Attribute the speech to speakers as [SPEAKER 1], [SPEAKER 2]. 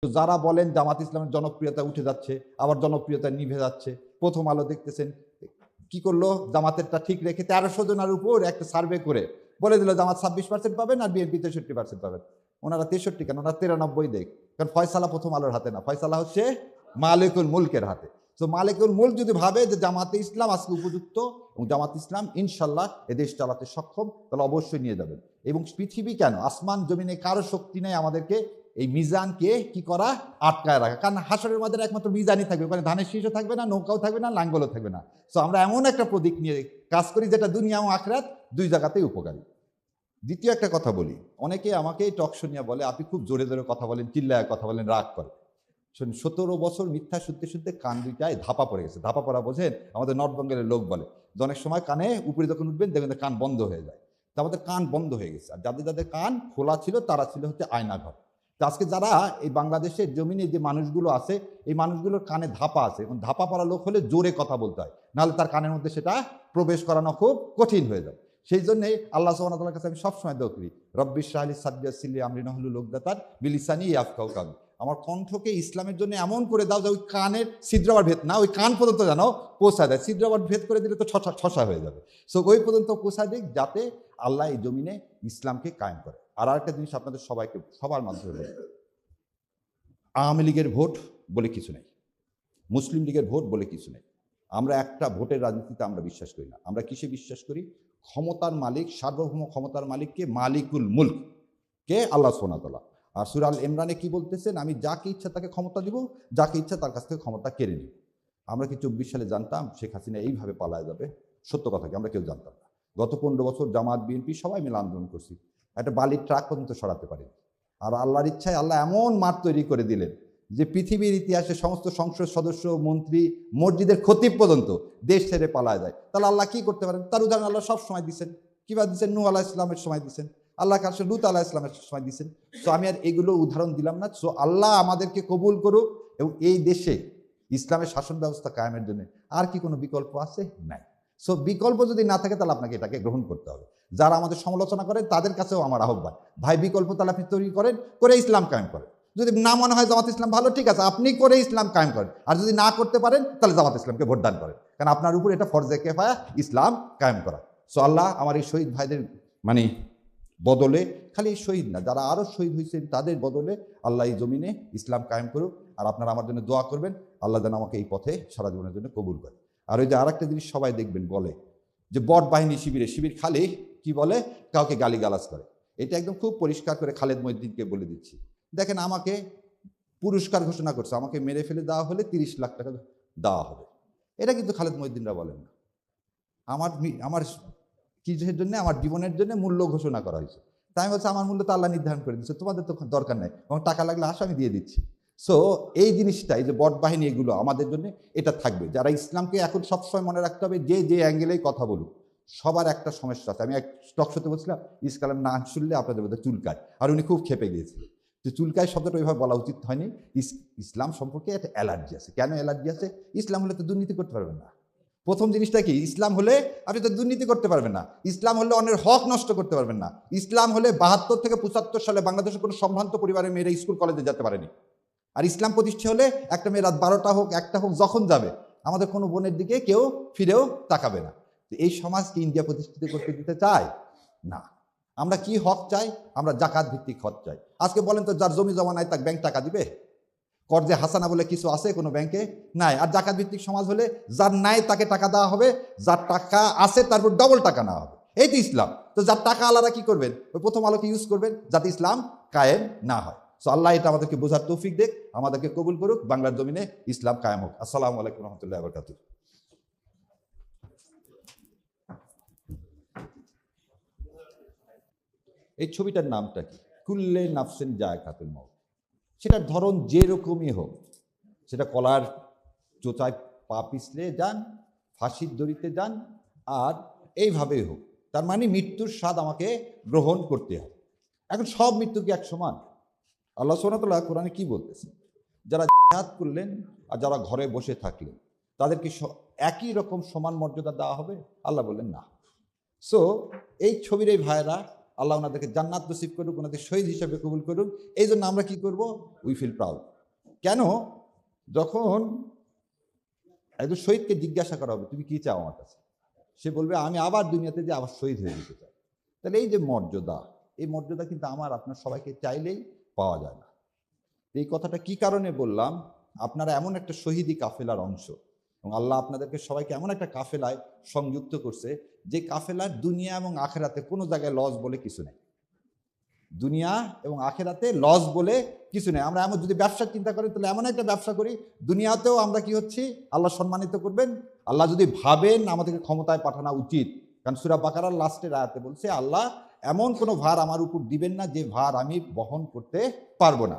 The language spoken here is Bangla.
[SPEAKER 1] যারা বলেন জামাত ইসলামের জনপ্রিয়তা উঠে যাচ্ছে, আবার জনপ্রিয়তা নিভে যাচ্ছে, প্রথম আলো দেখতেছেন কি করলো, জামাতেরটা ঠিক রেখে 1300 জনের উপর একটা সার্ভে করে বলে দিল জামাত 26% পাবেন আর বিএনপি 63% পাবেন। ওনারা 63 কেন, ওনারা 93 দেখ, কারণ ফয়সালা প্রথম আলোর হাতে না, ফয়সালা হচ্ছে মালিকুল মুলকের হাতে। তো মালিকুল মুলক যদি ভাবে যে জামাতে ইসলাম আজকে উপযুক্ত এবং জামাত ইসলাম ইনশাল্লাহ এ দেশ চালাতে সক্ষম, তাহলে অবশ্যই নিয়ে যাবেন। এবং পৃথিবী কেন, আসমান জমিনে কারো শক্তি নেই আমাদেরকে এই মিজানকে কি করা, আটকায় রাখা। কারণ হাসরের মধ্যে একমাত্র মিজানই থাকবে, ওখানে ধানের শীষও থাকবে না, নৌকাও থাকবে না, লাঙ্গলও থাকবে না। তো আমরা এমন একটা প্রতীক নিয়ে কাজ করি যেটা দুনিয়া এবং আখিরাত দুই জায়গাতেই উপকারী। দ্বিতীয় একটা কথা বলি, অনেকে আমাকে টক শো নিয়ে বলে আপনি খুব জোরে জোরে কথা বলেন, চিল্লায় কথা বলেন, রাগ করে। 17 বছর মিথ্যা শুনতে শুনতে কান দুইটায় ধাপা পড়ে গেছে। ধাপা পড়া বোঝেন, আমাদের নর্থ বেঙ্গলের লোক বলে যে অনেক সময় কানে উপরে যখন উঠবেন দেখবেন কান বন্ধ হয়ে যায়। তা আমাদের কান বন্ধ হয়ে গেছে। আর যাদের যাদের কান খোলা ছিল তারা ছিল হচ্ছে আয়নাঘর। তো আজকে যারা এই বাংলাদেশের জমিনে যে মানুষগুলো আছে, এই মানুষগুলোর কানে ধাপা আছে, এবং ধাপা পড়া লোক হলে জোরে কথা বলতে হয়, নাহলে তার কানের মধ্যে সেটা প্রবেশ করানো খুব কঠিন হয়ে যায়। সেই জন্যে আল্লাহ সুবহানাহু ওয়া তাআলার কাছে আমি সবসময় দোয়া করি, রব্বিশ ইশরাহ লি সাদরি ওয়াসসির লি আমরি ওয়াহলুল উকদাতান মিন লিসানি ইয়াফকাহু কাওলি। আমার কণ্ঠকে ইসলামের জন্য এমন করে দাও যে ওই কানের ছিদ্র আবার ভেদ না, ওই কান পর্যন্ত যেন পৌঁছা দেয়। ছিদ্র আবার ভেদ করে দিলে তো ছসা হয়ে যাবে। সো ওই পর্যন্ত পৌঁছা দিক, যাতে আল্লাহ এই জমিনে ইসলামকে কায়েম করে। আর আরেকটা জিনিস আপনাদের সবাইকে সবার মাধ্যমে বলি, আওয়ামী লীগের ভোট বলে কিছু নেই, মুসলিম লীগের ভোট বলে কিছু নেই। আমরা একটা ভোটের রাজনীতিতে আমরা বিশ্বাস করি না। আমরা কিসে বিশ্বাস করি? ক্ষমতার মালিক, সার্বভৌম ক্ষমতার মালিককে মালিকুল মুলক কে আল্লাহ সুবহানাহু ওয়া তাআলা। আর সূরা আল ইমরানে কি বলতেছেন? আমি যাকে ইচ্ছা তাকে ক্ষমতা দিব, যাকে ইচ্ছা তার কাছ থেকে ক্ষমতা কেড়ে নিব। আমরা কি 24 সালে জানতাম শেখ হাসিনা এইভাবে পালায় যাবে? সত্য কথা কি, আমরা কেউ জানতাম না। গত 15 বছর জামাত বিএনপি সবাই মিলে আন্দোলন করছি, একটা বালির ট্রাক পর্যন্ত সরাতে পারেনি। আর আল্লাহর ইচ্ছায় আল্লাহ এমন মাঠ তৈরি করে দিলেন যে পৃথিবীর ইতিহাসে সমস্ত সংসদ সদস্য, মন্ত্রী, মসজিদের খতিব পর্যন্ত দেশ ছেড়ে পালায় যায়। তাহলে আল্লাহ কি করতে পারেন? তার উদাহরণ আল্লাহ সব সময় দিচ্ছেন। কিভাবে দিচ্ছেন? নূহ আলাইহিস সালামের সময় দিচ্ছেন, আল্লাহ কাছে লূত আলাইহিস সালামের সময় দিচ্ছেন। সো আমি আর এগুলো উদাহরণ দিলাম না। সো আল্লাহ আমাদেরকে কবুল করুক, এবং এই দেশে ইসলামের শাসন ব্যবস্থা কায়েমের জন্য আর কি কোনো বিকল্প আছে? নাই। সো বিকল্প যদি না থাকে তাহলে আপনাকে এটাকে গ্রহণ করতে হবে। যারা আমাদের সমালোচনা করেন তাদের কাছেও আমার আহ্বান, ভাই বিকল্প তাহলে আপনি তৈরি করেন, করে ইসলাম কায়েম করেন। যদি না মনে হয় জামাত ইসলাম ভালো, ঠিক আছে, আপনি করে ইসলাম কায়েম করেন। আর যদি না করতে পারেন তাহলে জামাত ইসলামকে ভোটদান করেন, কারণ আপনার উপর এটা ফরজে কিফায়া ইসলাম কায়েম করা। সো আল্লাহ আমার এই শহীদ ভাইদের মানে বদলে, খালি শহীদ না, যারা আরও শহীদ হয়েছেন তাদের বদলে আল্লাহ এই জমিনে ইসলাম কায়েম করুক। আর আপনারা আমার জন্য দোয়া করবেন, আল্লাহ যেন আমাকে এই পথে সারা জীবনের জন্য কবুল করে। আর ওই যে আরেকটা জিনিস সবাই দেখবেন বলে যে বট বাহিনী শিবির খালি কি বলে, কাউকে গালিগালাজ করে। এটা একদম খুব পরিষ্কার করে খালেদ মহিউদ্দিনকে বলে দিচ্ছি। দেখেন, আমাকে পুরস্কার ঘোষণা করছে, আমাকে মেরে ফেলে দেওয়া হলে 30 লাখ টাকা দেওয়া হবে। এটা কিন্তু খালেদ মহিউদ্দিনরা বলেন না। আমার কিসের জন্য? আমার জীবনের জন্য মূল্য ঘোষণা করা হয়েছে। তাই আমি বলছি আমার মূল্য তো আল্লাহ নির্ধারণ করে দিচ্ছে, তোমাদের তো দরকার নেই, এবং টাকা লাগলে আসো আমি দিয়ে দিচ্ছি। সো এই জিনিসটা, এই যে বট বাহিনী, এগুলো আমাদের জন্য এটা থাকবে। যারা ইসলামকে এখন সবসময় মনে রাখতে হবে, যে অ্যাঙ্গেলেই কথা বলুক, সবার একটা সমস্যা আছে। আমি এক টক শোতে বলছিলাম, ইসলাম না শুনলে আপনাদের মধ্যে চুলকায়, আর উনি খুব খেপে গিয়েছিলেন যে চুলকায় শব্দটা ওইভাবে বলা উচিত হয়নি। ইসলাম সম্পর্কে একটা অ্যালার্জি আছে। কেন অ্যালার্জি আছে? ইসলাম হলে তো দুর্নীতি করতে পারবেন না। প্রথম জিনিসটা কি? ইসলাম হলে আপনি তো দুর্নীতি করতে পারবেন না। ইসলাম হলে অন্যের হক নষ্ট করতে পারবেন না। ইসলাম হলে 72 থেকে 75 সালে বাংলাদেশের কোনো সম্ভ্রান্ত পরিবারের মেয়েরা স্কুল কলেজে যেতে পারেনি। আর ইসলাম প্রতিষ্ঠা হলে একটা মেয়ে রাত 12টা হোক, 1টা হোক, যখন যাবে, আমাদের কোনো বোনের দিকে কেউ ফিরেও তাকাবে না। এই সমাজ কি ইন্ডিয়া প্রতিষ্ঠিত করতে দিতে চায়? না। আমরা কি হক চাই? আমরা জাকাত ভিত্তিক হক চাই। আজকে বলেন তো, যার জমি জমা নাই তাকে ব্যাংক টাকা দিবে? কর্জে হাসানা বলে কিছু আছে কোনো ব্যাংকে? নাই। আর জাকাত ভিত্তিক সমাজ হলে যার নাই তাকে টাকা দেওয়া হবে, যার টাকা আছে তারপর ডবল টাকা নেওয়া হবে। এই তো ইসলাম। তো যার টাকা আলাদা কি করবেন? ওই প্রথম আলোকে ইউজ করবেন যাতে ইসলাম কায়েম না হয়। সো আল্লাহ এটা আমাদেরকে বোঝার তৌফিক দেখ, আমাদেরকে কবুল করুক, বাংলার জমিনে ইসলাম কায়েম হোক। আসসালামু আলাইকুম রহমতুল্লাহ বারাকাতুহু। এই ছবিটার নামটা কি? কুল্লে নাফসিন যায়কাতুল মউত। সেটার ধরন যেরকমই হোক, সেটা কলার চোচায় পা পিছলে যান, ফাঁসির দড়িতে যান, আর এইভাবেই হোক, তার মানে মৃত্যুর স্বাদ আমাকে গ্রহণ করতে হবে। এখন সব মৃত্যু কি এক সমান? আল্লাহ সুবহানাহু ওয়া তাআলা কোরআনে কি বলতেছেন? যারা জিহাদ করলেন আর যারা ঘরে বসে থাকলেন, তাদেরকে একই রকম সমান মর্যাদা দেওয়া হবে? আল্লাহ বললেন না। সো এই ছবির এই ভাইয়েরা, আল্লাহ ওনাদেরকে জান্নাত নসিব করুক, ওনাদের শহীদ হিসাবে কবুল করুক। এই জন্য আমরা কি করব? We feel proud. কেন? যখন একজন শহীদকে জিজ্ঞাসা করা হবে তুমি কি চাও আমার কাছে, সে বলবে আমি আবার দুনিয়াতে যে আবার শহীদ হয়ে যেতে চাই। তাহলে এই যে মর্যাদা, এই মর্যাদা কিন্তু আমার আপনার সবাইকে চাইলেই পাওয়া যায় না। এই কথাটা কি কারণে বললাম? আপনারা এমন একটা শহীদি কাফেলার অংশ, এবং আল্লাহ আপনাদেরকে সবাইকে এমন একটা কাফেলায় সংযুক্ত করছে যে কাফেলার দুনিয়া এবং আখেরাতে কোনো জায়গায় লস বলে কিছু নেই। দুনিয়া এবং আখেরাতে লস বলে কিছু নেই। আমরা এমন যদি ব্যবসা চিন্তা করি, তাহলে এমন একটা ব্যবসা করি দুনিয়াতেও আমরা কি হচ্ছি, আল্লাহ সম্মানিত করবেন। আল্লাহ যদি ভাবেন আমাদেরকে ক্ষমতায় পাঠানো উচিত, কারণ সূরা বাকারার লাস্টের আয়াতে বলছে আল্লাহ এমন কোনো ভার আমার উপর দিবেন না যে ভার আমি বহন করতে পারবো না।